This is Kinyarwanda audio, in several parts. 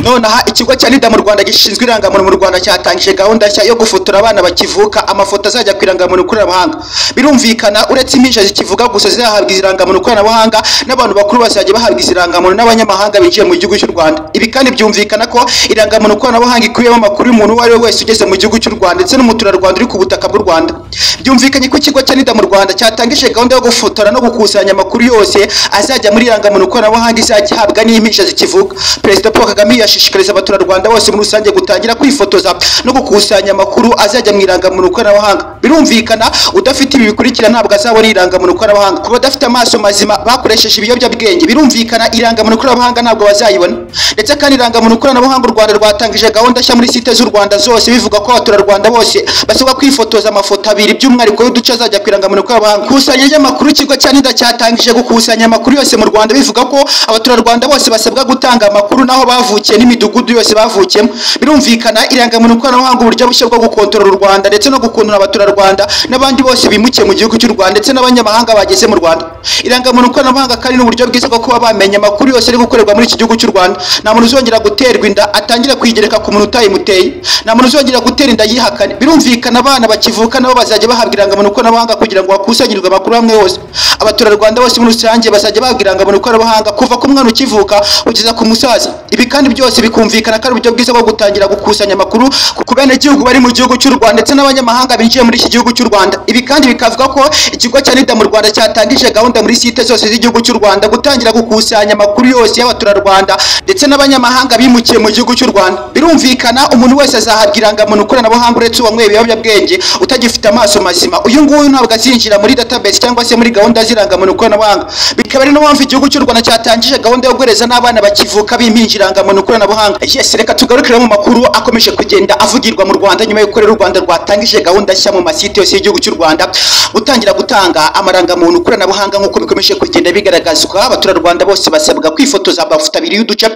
nonaha ikigo cya NIDA mu Rwanda gishinzwe irangamuntu mu Rwanda cyatangije gahunda nshya yo gufotora abana bakivuka amafoto azajya ku irangamuntu koranabuhanga. Birumvikana uretse impinja zikivuga gusa zizahabwa irangamuntu koranabuhanga n'abantu bakuru bazajya bahabwa irangamuntu n'abanyamahanga binjiye mu gihugu cy'u Rwanda. Ibi kandi byumvikana ko irangamuntu koranabuhanga ikubiyemo amakuru y'umuntu uwo ari we wese ugeze mu gihugu cy'u Rwanda ndetse n'umuturarwanda uri ku butaka bw'u Rwanda. Byumvikanye ko ikigo cya NIDA mu Rwanda cyatangije gahunda yo gufotora no gukusanya amakuru yose azajya muri irangamuntu koranabuhanga izajya ihabwa n'impinja zikivuga. Perezida Paul Kagame yashishikariza abaturarwanda bose muri rusange gutangira kwifotoza no gukusanya amakuru azajya mu irangamuntu koranabuhanga. Birumvikana udafite ibi bikurikira ntabwo azabona irangamuntu koranabuhanga. Kuba adafite amaso mazima bakoresheje ibiyobyabwenge, birumvikana irangamuntu koranabuhanga ntabwo bazayibona. Ndetse kandi irangamuntu koranabuhanga u Rwanda rwatangije gahunda nshya muri site z'u Rwanda zose bivuga ko abaturarwanda bose basabwa kwifotoza amafoto abiri by'umwihariko y'uduce azajya ku irangamuntu koranabuhanga. Kusanya ry'amakuru ikigo cya NIDA cyatangije gukusanya amakuru yose mu Rwanda bivuga ko abaturarwanda bose basabwa gutanga amakuru naho bavukiye n'imidugudu yose bavukiyemo. Birumvikana irangamuntu koranabuhanga uburyo bushya bwo gukontorora u Rwanda ndetse no gukontorora abaturarwanda n'abandi bose bimukiye mu gihugu cy'u Rwanda ndetse n'abanyamahanga bageze mu Rwanda. Irangamuntu koranabuhanga kandi n'uburyo bwiza bwo kuba bamenya amakuru yose ari gukorerwa muri iki gihugu cy'u Rwanda. Nta muntu uzongera guterwa inda atangira kwigereka ku muntu utayimuteye, nta muntu uzongera gutera inda yihakane. Birumvikana abana bakivuka nabo bazajya bahabwa irangamuntu koranabuhanga kugira ngo bakusanyirizwe amakuru hamwe hose. Abaturarwanda bose muri rusange bazajya bahabwa irangamuntu koranabuhanga kuva ku mwana ukivuka kugeza ku musaza. Ibi kandi byose bikumvikana ko ari uburyo bwiza bwo gutangira gukusanya amakuru ku benegihugu bari mu gihugu cy'u Rwanda ndetse n'abanyamahanga binjiye muri iki gihugu cy'u Rwanda. Ibi kandi bikavuga ko ikigo cya NIDA mu Rwanda cyatangije gahunda muri site zose z'igihugu cy'u Rwanda gutangira gukusanya amakuru yose y'abaturarwanda ndetse n'abanyamahanga bimukiye mu gihugu cy'u Rwanda. Birumvikana umuntu wese azahabwa irangamuntu koranabuhanga uretse uwanyweye ibiyobyabwenge utagifite amaso mazima. Uyu nguyu ntabwo azinjira muri database cyangwa se muri gahunda z'irangamuntu koranabuhanga. Bikaba ari no mpamvu igihugu cy'u Rwanda cyatangije gahunda yo guhereza n'abana bakivuka bimpinja irangamuntu koranabuhanga. Yes, reka tugarukire mu makuru akomeje kugenda avugirwa mu Rwanda nyuma y'uko rero u Rwanda rwatangije gahunda nshya mu masite yose y'igihugu cy'u Rwanda gutangira gutanga amarangamuntu koranabuhanga nk'uko bikomeje kugenda bigaragazwa. Abaturarwanda bose basabwa kwifotoza amafoto abiri y'uduce.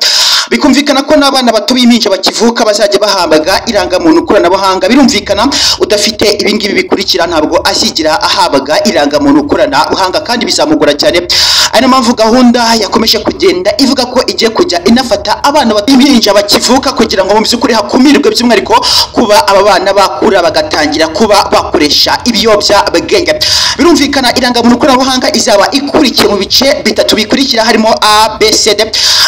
Bikumvikana ko n'abana bato b'impinja bakivuka bazajya bahabwa irangamuntu koranabuhanga. Birumvikana udafite ibingibi bikurikira ntabwo azigira ahabwa irangamuntu koranabuhanga kandi bizamugora cyane. Ari mpamvu gahunda yakomeje kugenda ivuga ko igiye kujya inafata abana b'impinja bakivuka kugira ngo mu by'ukuri hakumirwe by'umwihariko kuba aba bana bakura bagatangira kuba bakoresha ibiyobyabwenge. Birumvikana irangamuntu koranabuhanga izaba ikurikiye mu bice bitatu bikurikira harimo A, B, C, D.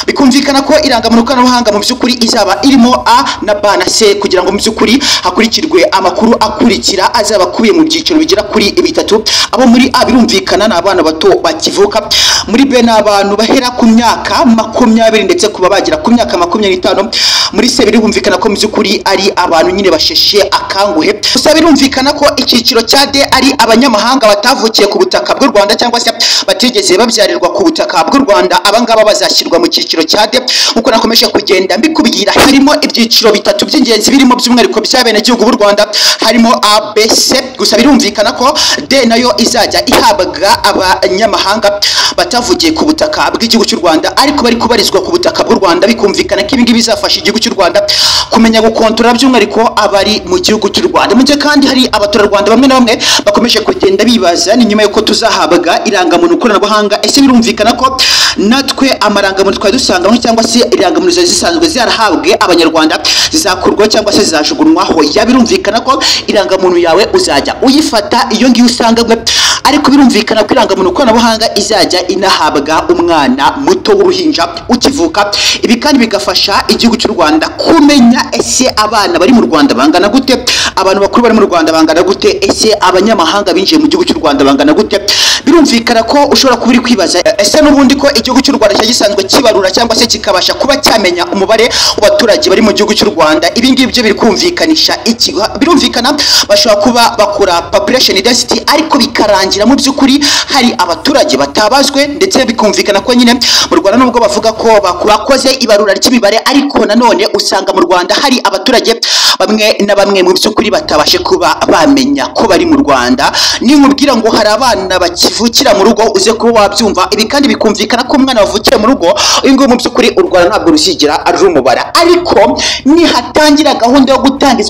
Bikumvikana ko irangamuntu koranabuhanga mu by'ukuri izaba irimo A na B na C kugira ngo mu by'ukuri hakurikirwe amakuru akurikira azaba akubiye mu byiciro bigera kuri bitatu. Abo muri A birumvikana ni abana bato bakivuka, muri B ni abantu bahera ku myaka 20 ndetse kuba bagira ku myaka 25, muri C birumvikana ko mu by'ukuri ari abantu nyine basheshe akanguhe. Gusa birumvikana ko icyiciro cya D ari abanyamahanga batavukiye ku butaka bw'u Rwanda cyangwa se batigeze babyarirwa ku butaka bw'u Rwanda. Abangaba bazashyirwa mu cyiciro cya D. Uko nakomeje kugenda mbikubwira harimo ibyiciro bitatu by'ingenzi birimo by'umwihariko by'abenegihugu b'u Rwanda harimo A, B, C. Gusa birumvikana ko D nayo izajya ihabwa abanyamahanga batavugiye ku butaka bw'igihugu cy'u Rwanda ariko bari kubarizwa ku butaka bw'u Rwanda. Bikumvikana ko ibingibi bizafasha igihugu cy'u Rwanda kumenya gukontorora by'umwihariko abari mu gihugu cy'u Rwanda. Mu gihe kandi hari abaturarwanda bamwe na bamwe bakomeje kugenda bibaza ni nyuma y'uko tuzahabwa irangamuntu koranabuhanga ese birumvikana ko natwe amarangamuntu twari dusangamo cyangwa se irangamuntu zisanzwe zarahabwe abanyarwanda zizakurwa cyangwa se zizajugunwaho. Ya birumvikana ko irangamuntu yawe uzajya uyifata iyo ngiyo usanganywe, ariko birumvikana ko irangamuntu koranabuhanga izajya inahabwa umwana muto w'uruhinja ukivuka. Ibi kandi bigafasha igihugu cy'u Rwanda kumenya ese abana bari mu Rwanda bangana gute, abantu bakuru bari mu Rwanda bangana gute, ese abanyamahanga binjiye mu gihugu cy'u Rwanda bangana gute. Birumvikana ko ushobora kuba uri kwibaza ese n'ubundi ko igihugu cy'u Rwanda cyagisanzwe kibarura cyangwa se kikabasha kuba cyamenya umubare w'abaturage bari mu gihugu cy'u Rwanda. Ibi ngibi byo biri kumvikanisha iki. Birumvikana bashobora kuba bakora population density ariko bikarangira mu by'ukuri hari abaturage batabazwe, ndetse bikumvikana ko nyine mu Rwanda nubwo bavuga ko bakoze ibarura ry'imibare ariko nanone usanga mu Rwanda hari abaturage bamwe na bamwe mu by'ukuri batabashe kuba bamenya ko bari mu Rwanda. Ni nkubwira ngo hari abana bakivukira mu rugo uze kuba wabyumva. Ibi kandi bikumvikana ko umwana wavukiye mu rugo uyu nguyu mu by'ukuri u Rwanda ntabwo ruzigira ari umubara, ariko nihatangira gahunda yo gutanga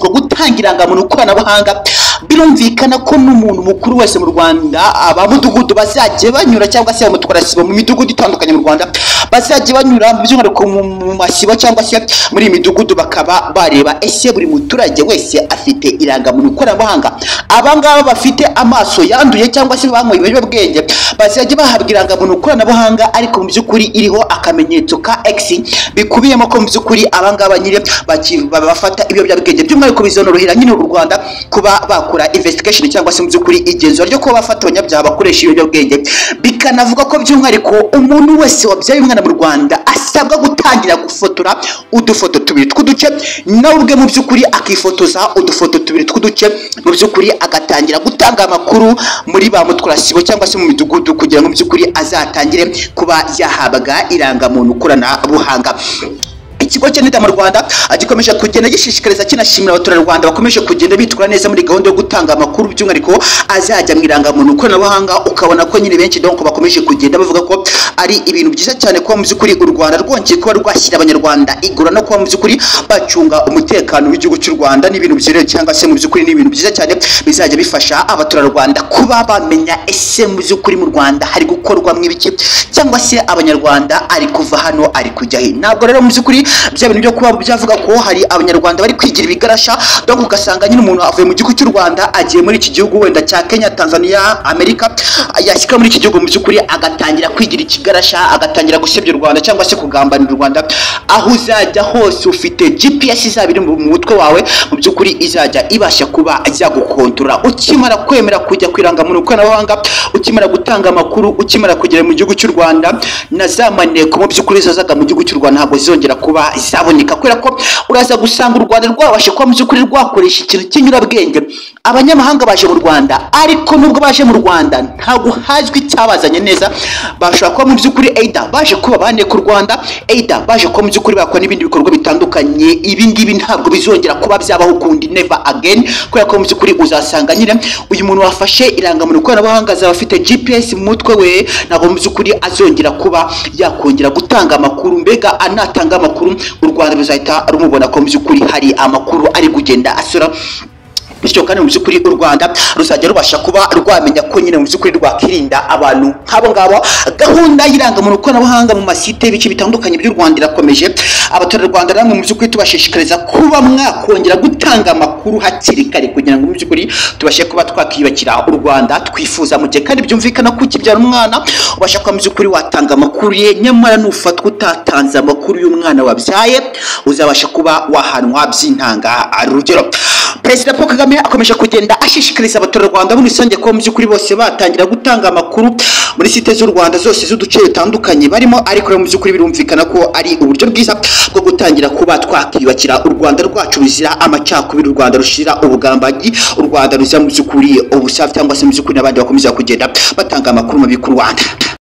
irangamuntu koranabuhanga birumvikana ko n'umuntu mukuru wese mu Rwanda abamudugudu bazajye banyura cyangwa se abamutwara sibo mu midugudu itandukanye mu Rwanda bazajya banyura mu by'umwihariko mu masibo cyangwa se muri imidugudu bakaba bareba ese buri muturage wese afite irangamuntu ikoranabuhanga. Abangaba bafite amaso yanduye cyangwa se banyweye ibiyobyabwenge bazajya bahabwa irangamuntu ikoranabuhanga ariko mu by'ukuri iriho akamenyetso ka X bikubiyemo ko mu by'ukuri abangaba nyine bafata ibiyobyabwenge. By'umwihariko bizonorohera nyine u Rwanda kuba bakora investigation cyangwa se mu by'ukuri igenzura ryo kuba bafata abanyabyaha bakoresha ibiyobyabwenge. Bikanavuga ko by'umwihariko umuntu wese wabyaye umwana mu Rwanda asabwa gutangira gufotora udufoto tubiri tw'uduce nawe ubwe mu by'ukuri akifotoza udufoto tubiri tw'uduce mu by'ukuri agatangira gutanga amakuru muri ba mutwarasibo cyangwa se mu midugudu kugira ngo mu by'ukuri azatangire kuba yahabwa irangamuntu ikoranabuhanga. Ikigo cy'Inida mu Rwanda gikomeje kugenda gishishikariza kinashimira abaturarwanda bakomeje kugenda bitwara neza muri gahunda yo gutanga amakuru by'umwihariko azajya mu irangamuntu ikoranabuhanga. Ukabona ko nyine benshi donc bakomeje kugenda bavuga ko ari ibintu byiza cyane ko mu by'ukuri u Rwanda rwongeye kuba rwashyira abanyarwanda igura no kuba mu by'ukuri bacunga umutekano w'igihugu cy'u Rwanda. N'ibintu byiza cyangwa se mu by'ukuri n'ibintu byiza cyane bizajya bifasha abaturarwanda kuba bamenya ese mu by'ukuri mu Rwanda hari gukorwa mw'ibiki cyangwa se abanyarwanda ari kuva hano ari kujya he. Ntabwo rero mu by'ukuri bya bintu byo kuba byavuga ko hari abanyarwanda bari kwigira ibigarasha donc ugasanga nyine umuntu avuye mu gihugu cy'u Rwanda agiye muri iki gihugu wenda cya Kenya, Tanzania, Amerika, yashyika muri iki gihugu mu by'ukuri agatangira kwigira ikigarasha agatangira gusebya u Rwanda cyangwa se kugambanira u Rwanda. Aho uzajya hose ufite GPS izabiri mu mutwe wawe mu by'ukuri izajya ibasha kuba yagukontorora ukimara kwemera kujya kwirangamuntu ikoranabuhanga, ukimara gutanga amakuru, ukimara kugera mu gihugu cy'u Rwanda na za maneko mu by'ukuri zazaga mu gihugu cy'u Rwanda ntabwo zizongera kuba zaboneka kubera ko uraza gusanga u Rwanda rwabashe kuba mu by'ukuri rwakoresha ikintu cy'inyurabwenge. Abanyamahanga baje mu Rwanda ariko nubwo baje mu Rwanda ntabwo hazwi icyabazanye neza. Bashobora kuba mu by'ukuri either baje kuba baneka u Rwanda, either baje kuba mu by'ukuri bakora n'ibindi bikorwa bitandukanye. Ibi ngibi ntabwo bizongera kuba byabaho ukundi, never again, kubera ko mu by'ukuri uzasanga nyine uyu muntu wafashe irangamuntu ikoranabuhanga azaba afite GPS mu mutwe we, ntabwo mu by'ukuri azongera kuba yakongera gutanga amakuru. Mbega anatanga amakuru u Rwanda ruzahita rumubona ko mu by'ukuri hari amakuru ari kugenda asura. Bityo kandi mu by'ukuri u Rwanda ruzajya rubasha kuba rwamenya ko nyine mu by'ukuri rwakirinda abantu nk'abo ngabo. Gahunda y'irangamuntu ikoranabuhanga mu masite bice bitandukanye by'u Rwanda irakomeje. Abaturarwanda namwe mu by'ukuri tubashishikariza kuba mwakongera gutanga amakuru hakiri kare kugira ngo mu by'ukuri tubashe kuba twakiyubakira u Rwanda twifuza mu gihe kandi byumvikana ko ukibyara umwana ubasha kuba mu by'ukuri watanga amakuru ye, nyamara nufatwa utatanze amakuru y'umwana wabyaye uzabasha kuba wahanwa by'intanga. Urugero, Perezida Paul Kagame akomeje kugenda ashishikariza abaturarwanda muri rusange ko mu by'ukuri bose batangira gutanga amakuru muri site z'u Rwanda zose z'uduce dutandukanye barimo, ariko mu by'ukuri birumvikana ko ari uburyo bwiza bwo gutangira kuba twakiyubakira u Rwanda rwacu ruzira amacakubiri, u Rwanda rushira ubugambanyi, u Rwanda ruzira mu by'ukuri ubusafi cyangwa se mu by'ukuri n'abandi bakomeza kugenda batanga amakuru mu bikuru Rwanda.